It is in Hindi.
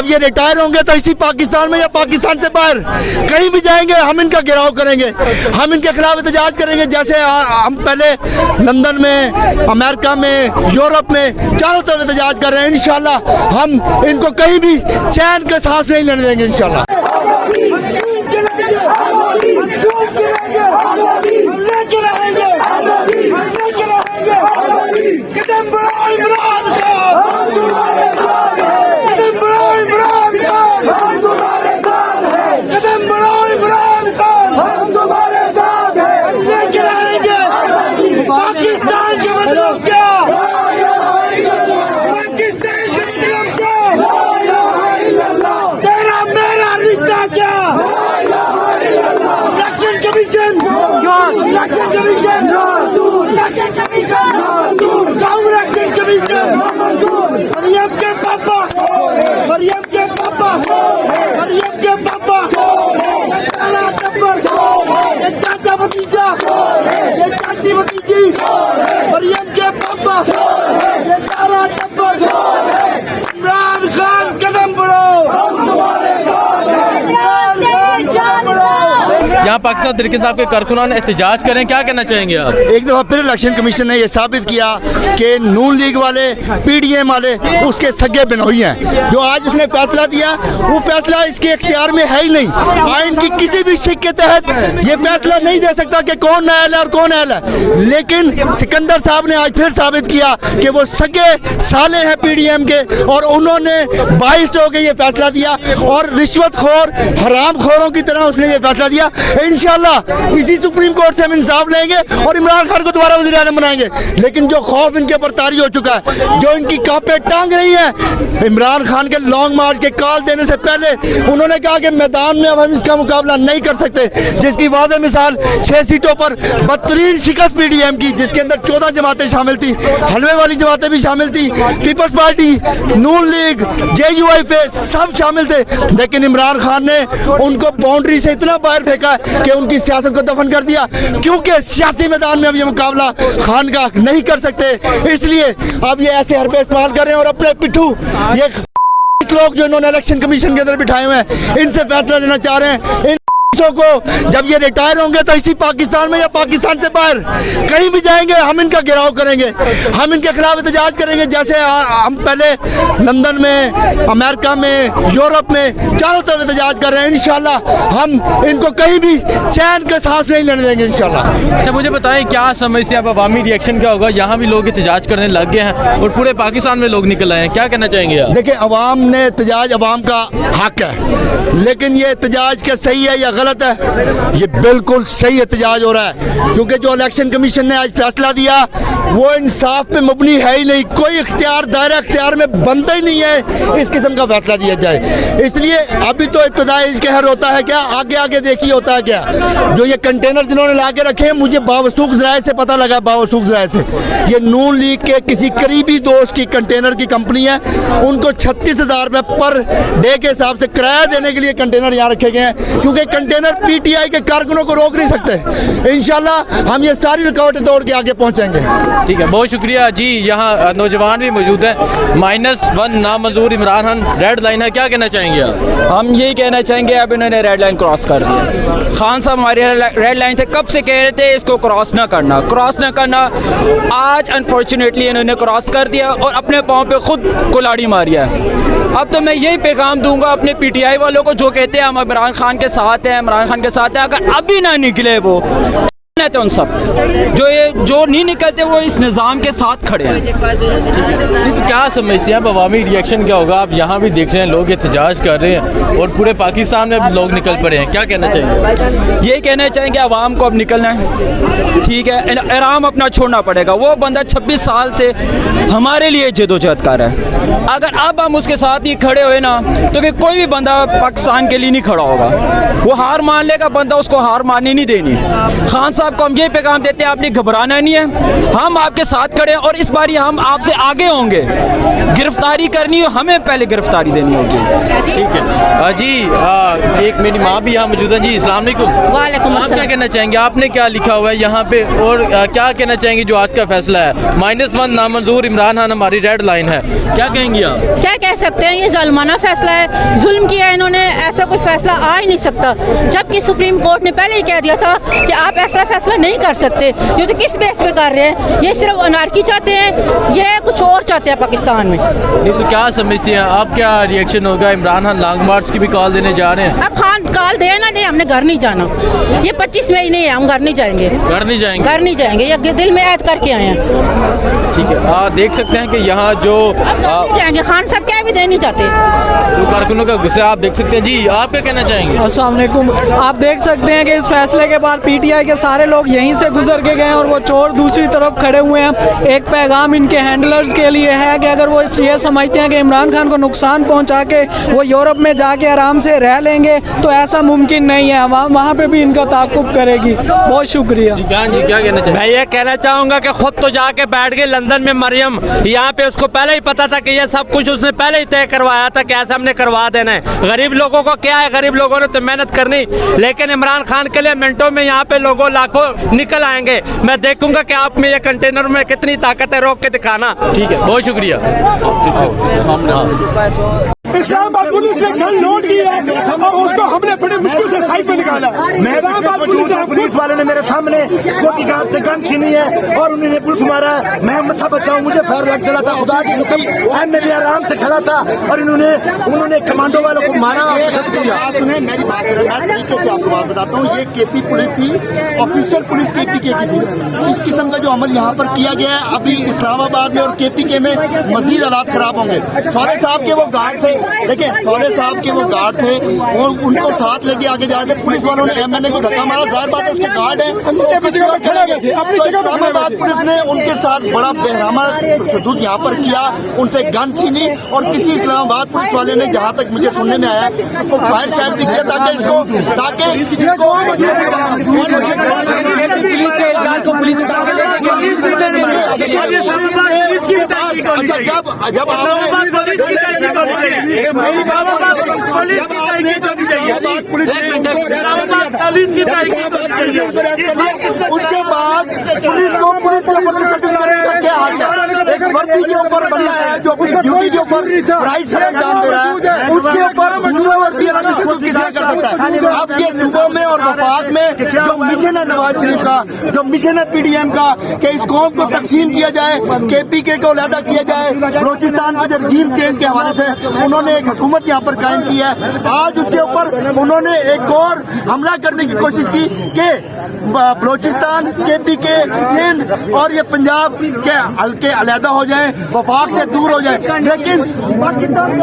जब ये रिटायर होंगे तो इसी पाकिस्तान में या पाकिस्तान से बाहर कहीं भी जाएंगे, हम इनका घेराव करेंगे, हम इनके खिलाफ एहतजाज करेंगे। जैसे हम पहले लंदन में, अमेरिका में, यूरोप में चारों तरफ एहतजाज कर रहे हैं। इंशाल्लाह हम इनको कहीं भी चैन के सांस नहीं लेने देंगे इंशाल्लाह। यहाँ पाकिस्तान तरीके साहब के कारकुनान एहतजाज करें, क्या कहना चाहेंगे आप? एक दफ़ा फिर इलेक्शन कमीशन ने यह साबित किया कि नून लीग वाले, PDM वाले उसके सगे बिनोई हैं। जो आज उसने फैसला दिया वो फैसला इसके इख्तियार में है ही नहीं। आइन की किसी भी शिक के तहत ये फैसला नहीं दे सकता कि कौन नाअहल है और कौन अहल है। लेकिन सिकंदर साहब ने आज फिर साबित किया कि वो सगे साले हैं PDM के, और उन्होंने 22 होकर ये फैसला दिया और रिश्वतखोर, हराम खोरों की तरह उसने ये फैसला दिया। इंशाल्लाह इसी सुप्रीम कोर्ट से हम इंसाफ लेंगे और इमरान खान को दोबारा वज़ीर आज़म बनाएंगे। लेकिन जो खौफ इनके ऊपर तारी हो चुका है, जो इनकी कांपे टांग रही है, इमरान खान के लॉन्ग मार्च के कॉल देने से पहले उन्होंने कहा कि मैदान में अब हम इसका मुकाबला नहीं कर सकते, जिसकी वाज़ेह मिसाल 6 सीटों पर बदतरीन शिकस्त PDM की, जिसके अंदर 14 जमातें शामिल थी, हलवे वाली जमातें भी शामिल थी, पीपल्स पार्टी, नून लीग, JUIF सब शामिल थे। लेकिन इमरान खान ने उनको बाउंड्री से इतना बाहर फेंका कि उनकी सियासत को दफन कर दिया, क्योंकि सियासी मैदान में अब ये मुकाबला खान का नहीं कर सकते। इसलिए अब ये ऐसे हरबे इस्तेमाल कर रहे हैं और अपने पिट्ठू ये लोग जो इन्होंने इलेक्शन कमीशन के अंदर बिठाए हुए हैं, इनसे फैसला लेना चाह रहे हैं। को जब ये रिटायर होंगे तो इसी पाकिस्तान में या पाकिस्तान से बाहर कहीं भी जाएंगे, हम इनका घेराव करेंगे, हम इनके खिलाफ एहतजाज करेंगे। जैसे हम पहले लंदन में, अमेरिका में, यूरोप में चारों तरफ एहतजाज कर रहे हैं। इंशाल्लाह हम इनको कहीं भी चैन के सांस नहीं लेने देंगे इंशाल्लाह। अच्छा, मुझे बताएं क्या समझते हैं आप, अवामी रिएक्शन क्या होगा? यहाँ भी लोग एहतजाज करने लग गए हैं और पूरे पाकिस्तान में लोग निकल आए हैं, क्या कहना चाहेंगे आप? देखिए, अवाम ने एहतजाज, अवाम का हक है, लेकिन ये एहतजाज क्या सही है या गलत है? ये बिल्कुल सही एहतजाज हो रहा है, क्योंकि जो इलेक्शन कमीशन ने आज फैसला दिया वो इंसाफ पे मबनी है ही नहीं। कोई इख्तियार दायरा इख्तियार में बनता ही नहीं है इस किस्म का फैसला दिया जाए। इसलिए अभी तो इब्तदाई इश्क़हर होता है क्या, आगे आगे देखिए होता है क्या। जो ये कंटेनर जिन्होंने ला के रखे हैं, मुझे बावसूख ज़राए से पता लगा, बावसूख ज़राए से ये नून लीग के किसी करीबी दोस्त की कंटेनर की कंपनी है। उनको 36,000 रुपये पर डे के हिसाब से किराया देने के लिए कंटेनर यहाँ रखे गए हैं, क्योंकि कंटेनर PTI के कारकुनों को रोक नहीं सकते। इंशाल्लाह हम ये सारी रुकावटें तोड़ के आगे पहुँचेंगे। ठीक है, बहुत शुक्रिया जी। यहाँ नौजवान भी मौजूद हैं। -1 नामंजूर इमरान खान, रेड लाइन है, क्या कहना चाहेंगे आप? हम यही कहना चाहेंगे, अब इन्होंने रेड लाइन क्रॉस कर दिया। खान साहब हमारी रेड लाइन थे, कब से कह रहे थे इसको क्रॉस ना करना, क्रॉस ना करना। आज अनफॉर्चुनेटली इन्होंने क्रॉस कर दिया और अपने पाँव पे खुद कुल्हाड़ी मारी है। अब तो मैं यही पैगाम दूंगा अपने PTI वालों को, जो कहते हैं हम इमरान खान के साथ हैं, इमरान खान के साथ हैं, अगर अभी ना निकले वो तो उन सब जो नहीं निकलते वो इस निज़ाम के साथ खड़े हैं। तो क्या समझते हैं आप, अवामी रिएक्शन क्या होगा? आप यहाँ भी देख रहे हैं लोग एहतजाज कर रहे हैं और पूरे पाकिस्तान में अब लोग निकल पड़े हैं, क्या कहना चाहिए? यही कहना चाहेंगे आवाम को अब निकलना है, ठीक है, आराम अपना छोड़ना पड़ेगा। वो बंदा 26 साल से हमारे लिए जदोजहद कर रहा है, अगर अब हम उसके साथ ही खड़े हुए ना तो फिर कोई भी बंदा पाकिस्तान के लिए नहीं खड़ा होगा। वो हार मान लेगा, बंदा उसको हार मानने नहीं देनी। खान साहब को हम ये पैगाम देते हैं, आपने घबराना नहीं है, हम आपके साथ खड़े हैं और इस बार हम आपसे आगे होंगे। गिरफ्तारी करनी हो, हमें पहले गिरफ्तारी देनी होगी। ठीक है। जी एक मेरी माँ भी यहाँ मौजूद है। जी अस्सलाम वालेकुम। वालेकुम आप क्या कहना चाहेंगे, आपने क्या लिखा हुआ है यहाँ पे, और क्या कहना चाहेंगे जो आज का फैसला है -1 नामंजूर, इमरान खान हमारी रेड लाइन है, क्या कहेंगी आप? क्या कह सकते हैं, ये ज़ालिमाना फैसला है, जुल्म किया है इन्होंने, ऐसा कोई फैसला आ ही नहीं सकता। जबकि सुप्रीम कोर्ट ने पहले ही कह दिया था कि आप ऐसा फैसला नहीं कर सकते। ये तो किस बेस पे कर रहे हैं, ये सिर्फ अनारकी चाहते हैं, ये कुछ और चाहते हैं पाकिस्तान में। ये तो क्या समझते हैं आप, क्या रिएक्शन होगा? इमरान खान लॉन्ग मार्च की भी कॉल देने जा रहे हैं। अब खान कॉल दे ना दे, हमने घर नहीं जाना। ये 25 मई नहीं है, हम घर नहीं जाएंगे, घर नहीं जाएंगे, घर नहीं जाएंगे, ये दिल में ऐद करके आए हैं। ठीक है। आप देख सकते हैं कि यहाँ जो अब घर नहीं जाएंगे, खान साहब क्या भी दे नहीं चाहते। जो कारकुनों का गुस्सा आप देख सकते हैं। जी आप क्या कहना चाहेंगे? अस्सलाम वालेकुम। आप देख सकते हैं कि इस फैसले के बाद पीटीआई के सारे लोग यहीं से गुजर के गए और वो चोर दूसरी तरफ खड़े हुए हैं। एक पैगाम इनके हैंडलर्स के लिए है कि अगर वो ये समझते हैं कि इमरान खान को नुकसान पहुंचा के वो यूरोप में जाके आराम से रह लेंगे, तो ऐसा मुमकिन नहीं है। वहाँ पे भी इनका ताक़ुब करेगी। बहुत शुक्रिया। जी क्या कहना चाहिए? मैं ये कहना चाहूँगा कि खुद तो जाके बैठ गई लंदन में मरियम, यहाँ पे उसको पहले ही पता था कि ये सब कुछ उसने पहले ही तय करवाया था कि ऐसा हमने करवा देना है। गरीब लोगों को क्या है, गरीब लोगों ने तो मेहनत करनी, लेकिन इमरान खान के लिए मिनटों में यहाँ पे लोगों लाखों निकल आएंगे। मैं देखूंगा कि आप में ये कंटेनर में कितनी ताकत है, रोक के दिखाना। ठीक है, बहुत शुक्रिया। इस्लामाबाद पुलिस ने गन लोड की है और उसको हमने बड़े मुश्किल से साइड पे निकाला। पुलिस वाले ने मेरे सामने सिक्योरिटी गार्ड से गन छीनी है और उन्होंने पुलिस मारा है। मैं मसा बचाऊं, मुझे फायर लग चला था, खुदा की कसम मैं आराम से खड़ा था और उन्होंने कमांडो वालों को मारा। सुने मेरी बात, मैं तरीके से आपको बात बताता हूँ। ये केपी पुलिस थी, ऑफिशियल पुलिस केपी के की थी। इस किस्म का जो अमल यहाँ पर किया गया है, अभी इस्लामाबाद में और केपी के में मजीद हालात खराब होंगे। सौले साहब के वो गार्ड थे, देखिए सौले साहब के वो गार्ड थे, वो उनको साथ लेके आगे जाके पुलिस वालों ने एमएनए को धक्का मारा। जाहिर बात है उसके गार्ड है, तो इस्लामाबाद पुलिस ने उनके साथ बड़ा बेहरामा तशद्दुद यहाँ पर किया, उनसे गन छीनी और किसी इस्लामाबाद पुलिस वाले ने, जहाँ तक मुझे सुनने में आया, तो फायर शायद भी किया ताकि जब उसके बाद पुलिस के ऊपर क्या हाल है? एक वर्दी के ऊपर बंदा है जो अपनी ड्यूटी के ऊपर प्राइस अंजाम दे रहा है, उसके ऊपर दूसरा वर्दी किस तरह कर सकता है? अब ये सूबों में और वफाक में जो मिशन है नवाज शरीफ का, जो मिशन है पीडीएम का कि इस कौम को तकसीम किया जाए, केपीके को अलहदा किया जाए, बलोचिस्तान का जब रजीम चेंज के हवाले से उन्होंने एक हुकूमत यहाँ पर कायम की है। आज उसके ऊपर उन्होंने एक और हमला करने की कोशिश की कि बलोचिस्तान, केपीके, सिंध और ये पंजाब के हल्के अलहदा हो जाए, वफाक से दूर हो जाए, लेकिन पाकिस्तान